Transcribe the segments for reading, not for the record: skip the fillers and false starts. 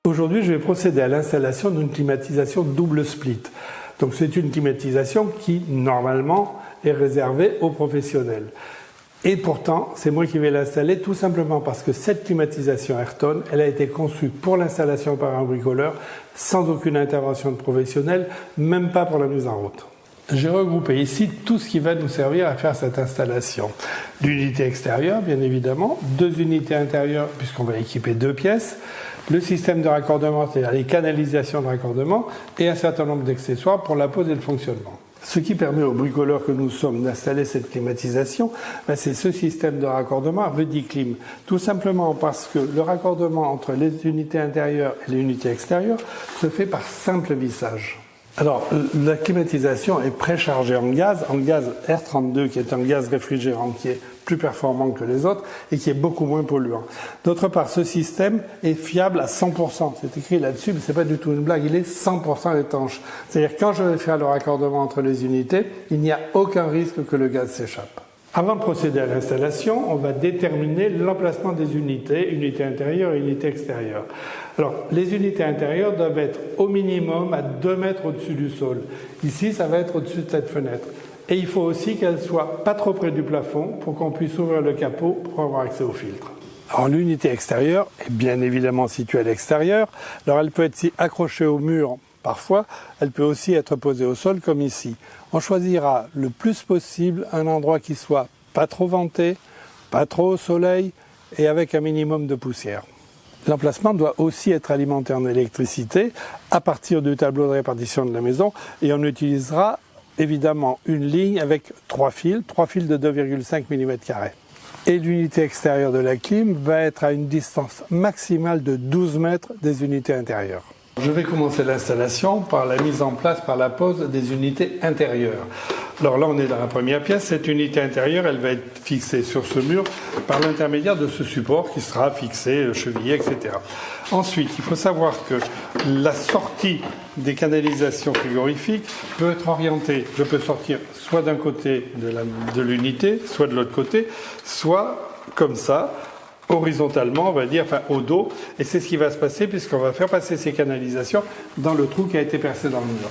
Aujourd'hui, je vais procéder à l'installation d'une climatisation double split. Donc c'est une climatisation qui, normalement, est réservée aux professionnels. Et pourtant, c'est moi qui vais l'installer tout simplement parce que cette climatisation Airton, elle a été conçue pour l'installation par un bricoleur sans aucune intervention de professionnel, même pas pour la mise en route. J'ai regroupé ici tout ce qui va nous servir à faire cette installation. L'unité extérieure, bien évidemment, 2 unités intérieures, puisqu'on va équiper 2 pièces, le système de raccordement, c'est-à-dire les canalisations de raccordement, et un certain nombre d'accessoires pour la pose et le fonctionnement. Ce qui permet aux bricoleurs que nous sommes d'installer cette climatisation, c'est ce système de raccordement Rudiclim. Tout simplement parce que le raccordement entre les unités intérieures et les unités extérieures se fait par simple vissage. Alors, la climatisation est préchargée en gaz R32, qui est un gaz réfrigérant qui est plus performant que les autres et qui est beaucoup moins polluant. D'autre part, ce système est fiable à 100%. C'est écrit là-dessus, mais c'est pas du tout une blague, il est 100% étanche. C'est-à-dire, quand je vais faire le raccordement entre les unités, il n'y a aucun risque que le gaz s'échappe. Avant de procéder à l'installation, on va déterminer l'emplacement des unités, unité intérieure et unité extérieure. Alors, les unités intérieures doivent être au minimum à 2 mètres au-dessus du sol. Ici, ça va être au-dessus de cette fenêtre. Et il faut aussi qu'elle soit pas trop près du plafond pour qu'on puisse ouvrir le capot pour avoir accès au filtre. Alors, l'unité extérieure est bien évidemment située à l'extérieur. Alors, elle peut être accrochée au mur parfois, elle peut aussi être posée au sol comme ici. On choisira le plus possible un endroit qui soit pas trop venté, pas trop au soleil et avec un minimum de poussière. L'emplacement doit aussi être alimenté en électricité à partir du tableau de répartition de la maison et on utilisera évidemment une ligne avec 3 fils de 2,5 mm². Et l'unité extérieure de la clim va être à une distance maximale de 12 mètres des unités intérieures. Je vais commencer l'installation par la mise en place, par la pose des unités intérieures. Alors là, on est dans la première pièce. Cette unité intérieure, elle va être fixée sur ce mur par l'intermédiaire de ce support qui sera fixé, chevillé, etc. Ensuite, il faut savoir que la sortie des canalisations frigorifiques peut être orientée. Je peux sortir soit d'un côté de l'unité, soit de l'autre côté, soit comme ça, horizontalement, on va dire, enfin au dos, et c'est ce qui va se passer puisqu'on va faire passer ces canalisations dans le trou qui a été percé dans le mur.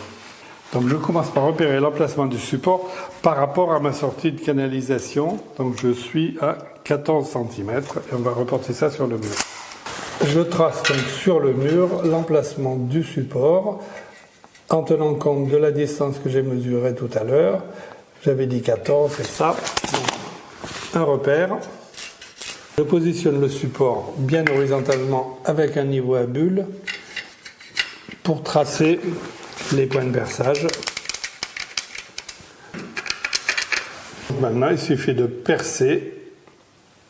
Donc je commence par repérer l'emplacement du support par rapport à ma sortie de canalisation. Donc je suis à 14 cm et on va reporter ça sur le mur. Je trace donc sur le mur l'emplacement du support en tenant compte de la distance que j'ai mesurée tout à l'heure. J'avais dit 14, c'est ça. Donc, un repère. Je positionne le support bien horizontalement avec un niveau à bulle pour tracer les points de perçage. Maintenant, il suffit de percer,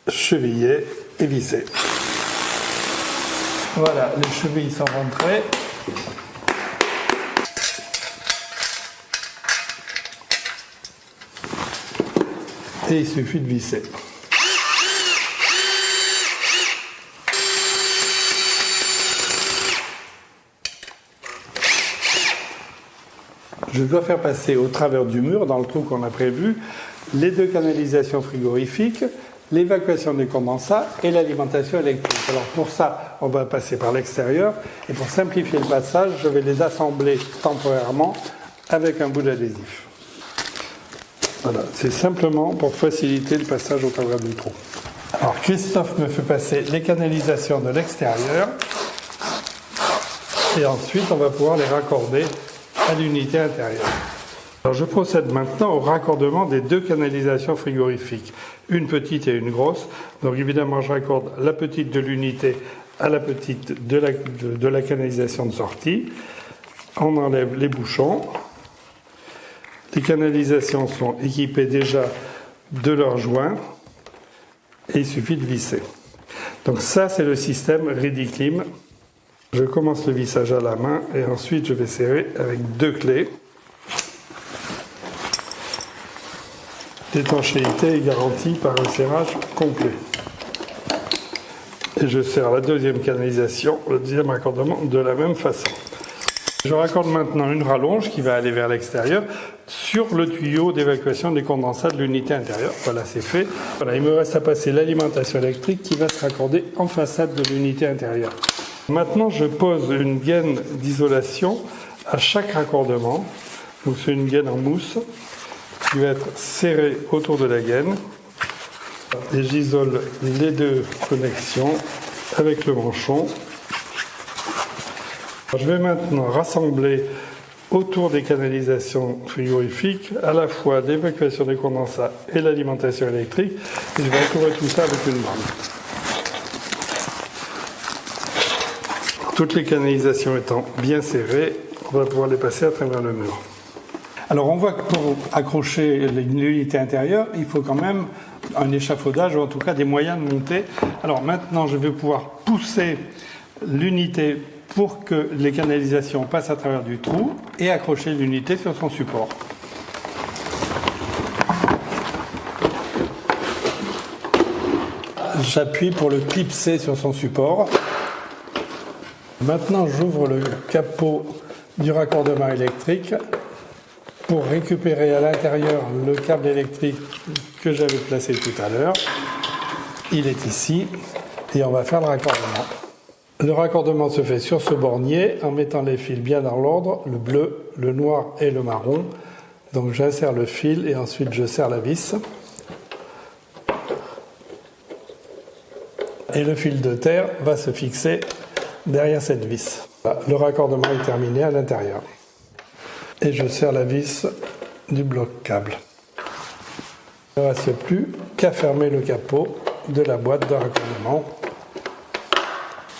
cheviller et visser. Voilà, les chevilles sont rentrées. Et il suffit de visser. Je dois faire passer au travers du mur, dans le trou qu'on a prévu, les 2 canalisations frigorifiques, l'évacuation des condensats et l'alimentation électrique. Alors pour ça, on va passer par l'extérieur et pour simplifier le passage, je vais les assembler temporairement avec un bout d'adhésif. Voilà, c'est simplement pour faciliter le passage au travers du trou. Alors Christophe me fait passer les canalisations de l'extérieur et ensuite on va pouvoir les raccorder à l'unité intérieure. Alors je procède maintenant au raccordement des 2 canalisations frigorifiques, une petite et une grosse. Donc évidemment je raccorde la petite de l'unité à la petite de la canalisation de sortie. On enlève les bouchons. Les canalisations sont équipées déjà de leurs joints et il suffit de visser. Donc ça c'est le système Rudiclim. Je commence le vissage à la main et ensuite je vais serrer avec 2 clés. L'étanchéité est garantie par un serrage complet. Et je serre la 2e canalisation, le 2e raccordement de la même façon. Je raccorde maintenant une rallonge qui va aller vers l'extérieur sur le tuyau d'évacuation des condensats de l'unité intérieure. Voilà, c'est fait. Voilà, il me reste à passer l'alimentation électrique qui va se raccorder en façade de l'unité intérieure. Maintenant, je pose une gaine d'isolation à chaque raccordement. Donc c'est une gaine en mousse qui va être serrée autour de la gaine. Et j'isole les deux connexions avec le manchon. Je vais maintenant rassembler autour des canalisations frigorifiques à la fois l'évacuation des condensats et l'alimentation électrique. Et je vais entourer tout ça avec une bande. Toutes les canalisations étant bien serrées, on va pouvoir les passer à travers le mur. Alors on voit que pour accrocher l'unité intérieure, il faut quand même un échafaudage ou en tout cas des moyens de monter. Alors maintenant je vais pouvoir pousser l'unité pour que les canalisations passent à travers du trou et accrocher l'unité sur son support. J'appuie pour le clipser sur son support. Maintenant j'ouvre le capot du raccordement électrique pour récupérer à l'intérieur le câble électrique que j'avais placé tout à l'heure. Il est ici et on va faire le raccordement. Le raccordement se fait sur ce bornier en mettant les fils bien dans l'ordre, le bleu, le noir et le marron. Donc j'insère le fil et ensuite je serre la vis. Et le fil de terre va se fixer derrière cette vis. Le raccordement est terminé à l'intérieur. Et je serre la vis du bloc câble. Il ne reste plus qu'à fermer le capot de la boîte de raccordement.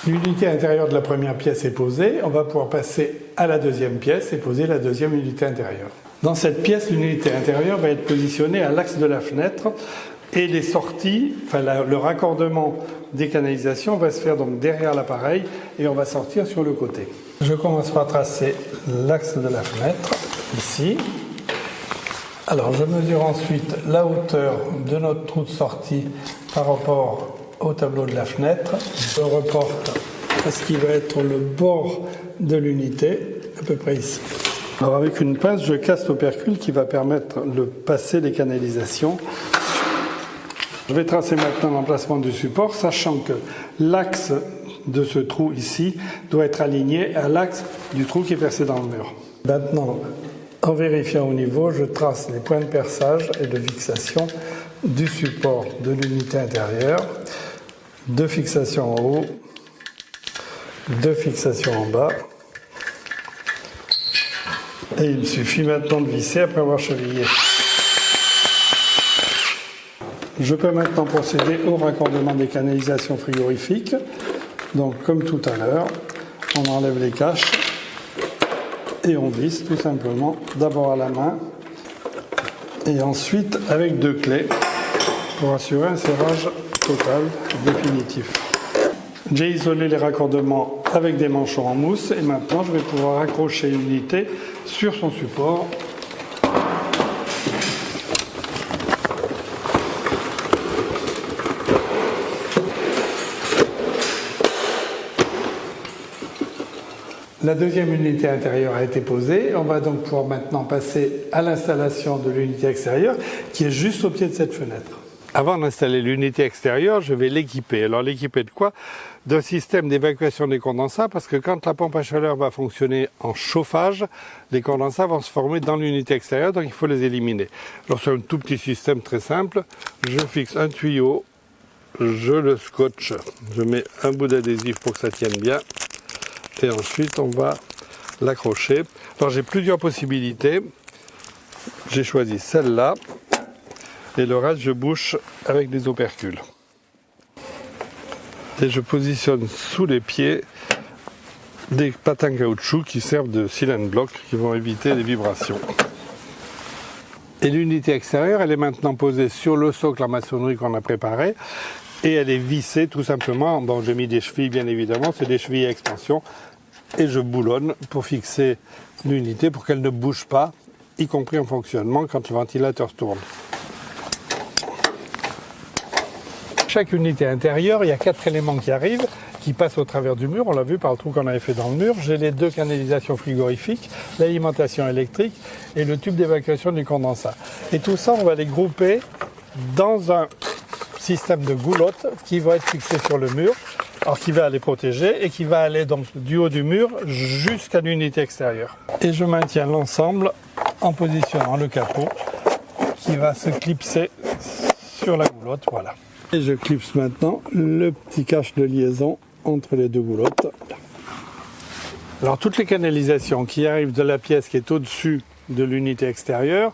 L'unité intérieure de la première pièce est posée. On va pouvoir passer à la deuxième pièce et poser la deuxième unité intérieure. Dans cette pièce, l'unité intérieure va être positionnée à l'axe de la fenêtre et les sorties, le raccordement des canalisations va se faire donc derrière l'appareil et on va sortir sur le côté. Je commence par tracer l'axe de la fenêtre, ici. Alors je mesure ensuite la hauteur de notre trou de sortie par rapport au tableau de la fenêtre. Je reporte à ce qui va être le bord de l'unité, à peu près ici. Alors avec une pince, je casse l'opercule qui va permettre de passer les canalisations. Je vais tracer maintenant l'emplacement du support, sachant que l'axe de ce trou ici doit être aligné à l'axe du trou qui est percé dans le mur. Maintenant, en vérifiant au niveau, je trace les points de perçage et de fixation du support de l'unité intérieure, deux fixations en haut, deux fixations en bas. Et il suffit maintenant de visser après avoir chevillé. Je peux maintenant procéder au raccordement des canalisations frigorifiques. Donc comme tout à l'heure, on enlève les caches et on visse tout simplement, d'abord à la main et ensuite avec deux clés pour assurer un serrage total définitif. J'ai isolé les raccordements avec des manchons en mousse et maintenant je vais pouvoir accrocher l'unité sur son support. La deuxième unité intérieure a été posée. On va donc pouvoir maintenant passer à l'installation de l'unité extérieure qui est juste au pied de cette fenêtre. Avant d'installer l'unité extérieure, je vais l'équiper. Alors l'équiper de quoi? D'un système d'évacuation des condensats, parce que quand la pompe à chaleur va fonctionner en chauffage, les condensats vont se former dans l'unité extérieure, donc il faut les éliminer. Alors c'est un tout petit système très simple. Je fixe un tuyau, je le scotche, je mets un bout d'adhésif pour que ça tienne bien. Et ensuite on va l'accrocher. Alors j'ai plusieurs possibilités. J'ai choisi celle-là et le reste je bouche avec des opercules. Et je positionne sous les pieds des patins caoutchouc qui servent de cylindre bloc qui vont éviter les vibrations. Et l'unité extérieure, elle est maintenant posée sur le socle en maçonnerie qu'on a préparé et elle est vissée tout simplement. Bon, j'ai mis des chevilles bien évidemment, c'est des chevilles à expansion et je boulonne pour fixer l'unité pour qu'elle ne bouge pas, y compris en fonctionnement quand le ventilateur tourne. Chaque unité intérieure, il y a 4 éléments qui arrivent, qui passent au travers du mur. On l'a vu par le trou qu'on avait fait dans le mur. J'ai les deux canalisations frigorifiques, l'alimentation électrique et le tube d'évacuation du condensat. Et tout ça, on va les grouper dans un système de goulottes qui va être fixé sur le mur Alors qui va aller protéger et qui va aller donc du haut du mur jusqu'à l'unité extérieure. Et je maintiens l'ensemble en positionnant le capot qui va se clipser sur la goulotte, voilà. Et je clipse maintenant le petit cache de liaison entre les deux goulottes. Alors toutes les canalisations qui arrivent de la pièce qui est au-dessus de l'unité extérieure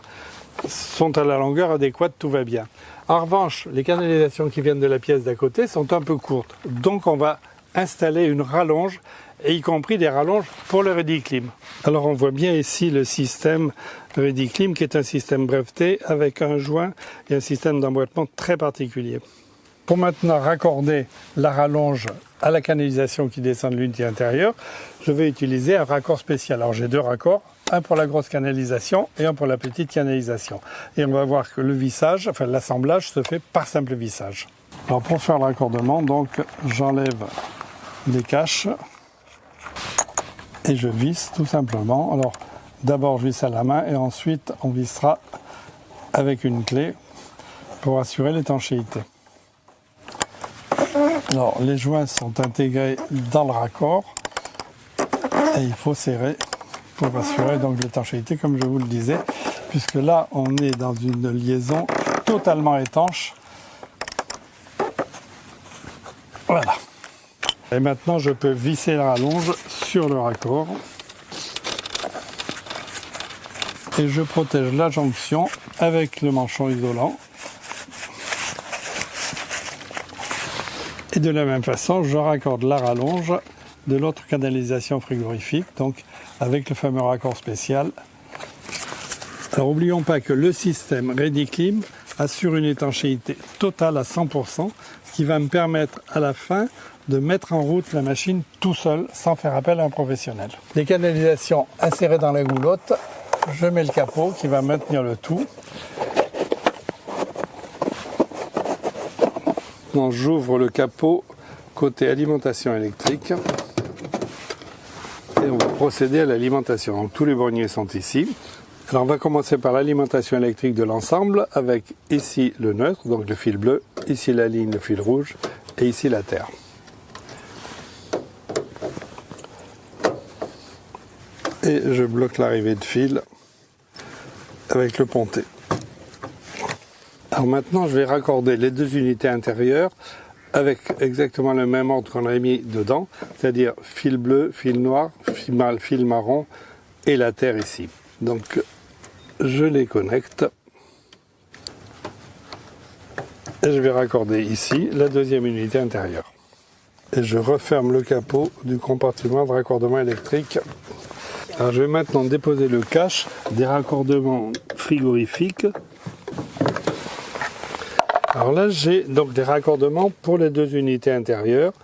sont à la longueur adéquate, tout va bien. En revanche, les canalisations qui viennent de la pièce d'à côté sont un peu courtes. Donc on va installer une rallonge, et y compris des rallonges pour le Rediclim. Alors on voit bien ici le système Rediclim qui est un système breveté avec un joint et un système d'emboîtement très particulier. Pour maintenant raccorder la rallonge à la canalisation qui descend de l'unité intérieure, je vais utiliser un raccord spécial. Alors j'ai deux raccords, un pour la grosse canalisation et un pour la petite canalisation. Et on va voir que le vissage, enfin l'assemblage se fait par simple vissage. Alors pour faire le raccordement, donc j'enlève les caches et je visse tout simplement. Alors d'abord je visse à la main et ensuite on vissera avec une clé pour assurer l'étanchéité. Alors les joints sont intégrés dans le raccord et il faut serrer pour assurer donc l'étanchéité comme je vous le disais, puisque là on est dans une liaison totalement étanche. Voilà. Et maintenant je peux visser la rallonge sur le raccord et je protège la jonction avec le manchon isolant. Et de la même façon, je raccorde la rallonge de l'autre canalisation frigorifique, donc avec le fameux raccord spécial. Alors n'oublions pas que le système Rediclim assure une étanchéité totale à 100%, ce qui va me permettre à la fin de mettre en route la machine tout seul, sans faire appel à un professionnel. Les canalisations insérées dans la goulotte, je mets le capot qui va maintenir le tout. J'ouvre le capot côté alimentation électrique et on va procéder à l'alimentation. Donc tous les borniers sont ici. Alors on va commencer par l'alimentation électrique de l'ensemble avec ici le neutre, donc le fil bleu, ici la ligne, le fil rouge et ici la terre. Et je bloque l'arrivée de fil avec le ponté. Alors maintenant, je vais raccorder les deux unités intérieures avec exactement le même ordre qu'on a mis dedans, c'est-à-dire fil bleu, fil noir, fil marron et la terre ici. Donc, je les connecte et je vais raccorder ici la deuxième unité intérieure. Et je referme le capot du compartiment de raccordement électrique. Alors, je vais maintenant déposer le cache des raccordements frigorifiques. Alors là, j'ai donc des raccordements pour les deux unités intérieures,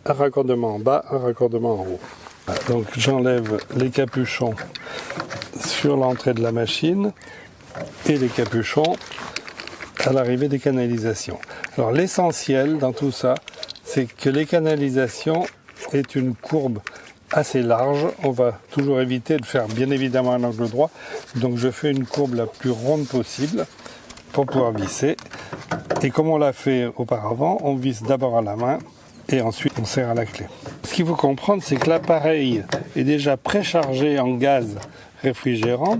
un raccordement en bas, un raccordement en haut. Donc j'enlève les capuchons sur l'entrée de la machine et les capuchons à l'arrivée des canalisations. Alors l'essentiel dans tout ça, c'est que les canalisations aient une courbe assez large. On va toujours éviter de faire bien évidemment un angle droit, donc je fais une courbe la plus ronde possible pour pouvoir visser. Et comme on l'a fait auparavant, on visse d'abord à la main et ensuite on serre à la clé. Ce qu'il faut comprendre, c'est que l'appareil est déjà préchargé en gaz réfrigérant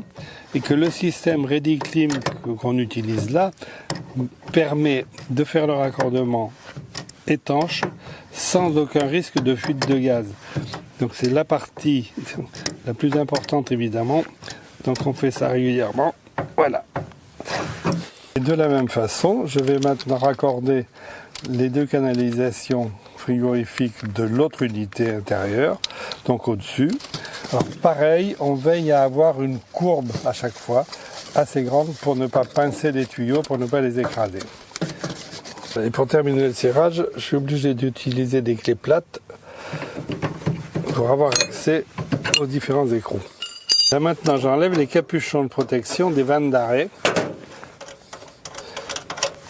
et que le système Rediclim qu'on utilise là permet de faire le raccordement étanche sans aucun risque de fuite de gaz. Donc c'est la partie la plus importante évidemment. Donc on fait ça régulièrement. Voilà. Et de la même façon, je vais maintenant raccorder les deux canalisations frigorifiques de l'autre unité intérieure, donc au-dessus. Alors pareil, on veille à avoir une courbe à chaque fois, assez grande pour ne pas pincer les tuyaux, pour ne pas les écraser. Et pour terminer le serrage, je suis obligé d'utiliser des clés plates pour avoir accès aux différents écrous. Là maintenant, j'enlève les capuchons de protection des vannes d'arrêt,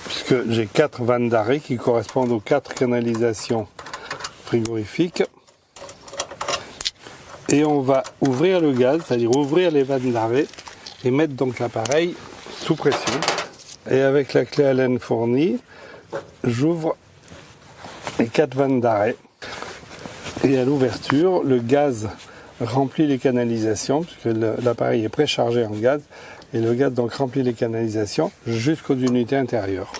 puisque j'ai 4 vannes d'arrêt qui correspondent aux 4 canalisations frigorifiques. Et on va ouvrir le gaz, c'est-à-dire ouvrir les vannes d'arrêt et mettre donc l'appareil sous pression. Et avec la clé Allen fournie, j'ouvre les 4 vannes d'arrêt. Et à l'ouverture, le gaz remplit les canalisations, puisque l'appareil est préchargé en gaz, et le gaz donc remplit les canalisations jusqu'aux unités intérieures.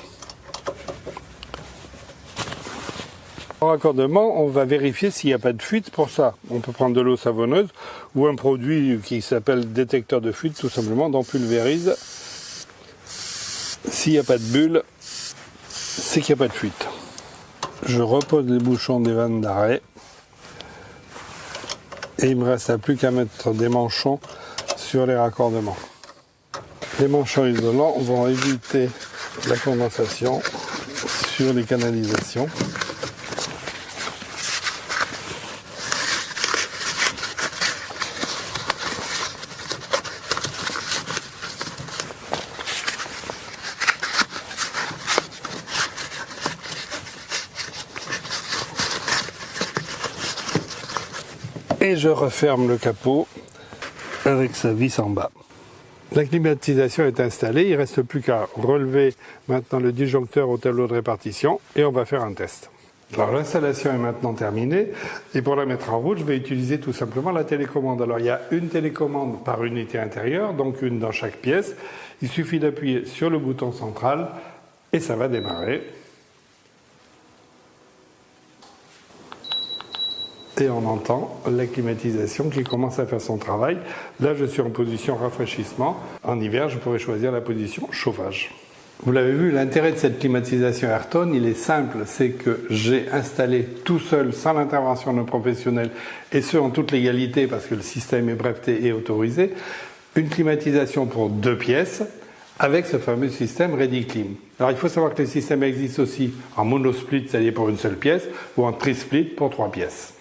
En raccordement, on va vérifier s'il n'y a pas de fuite. Pour ça, on peut prendre de l'eau savonneuse ou un produit qui s'appelle détecteur de fuite, tout simplement, on pulvérise. S'il n'y a pas de bulle, c'est qu'il n'y a pas de fuite. Je repose les bouchons des vannes d'arrêt. Et il ne me reste plus qu'à mettre des manchons sur les raccordements. Les manchons isolants vont éviter la condensation sur les canalisations. Et je referme le capot avec sa vis en bas. La climatisation est installée, il ne reste plus qu'à relever maintenant le disjoncteur au tableau de répartition et on va faire un test. Alors l'installation est maintenant terminée et pour la mettre en route, je vais utiliser tout simplement la télécommande. Alors il y a une télécommande par unité intérieure, donc une dans chaque pièce. Il suffit d'appuyer sur le bouton central et ça va démarrer. Et on entend la climatisation qui commence à faire son travail. Là, je suis en position rafraîchissement. En hiver, je pourrais choisir la position chauffage. Vous l'avez vu, l'intérêt de cette climatisation Airtone, il est simple, c'est que j'ai installé tout seul, sans l'intervention d'un professionnel, et ce en toute légalité, parce que le système est breveté et autorisé, une climatisation pour 2 pièces, avec ce fameux système ReadyClim. Alors il faut savoir que les systèmes existent aussi en monosplit, c'est-à-dire pour une seule pièce, ou en trisplit pour 3 pièces.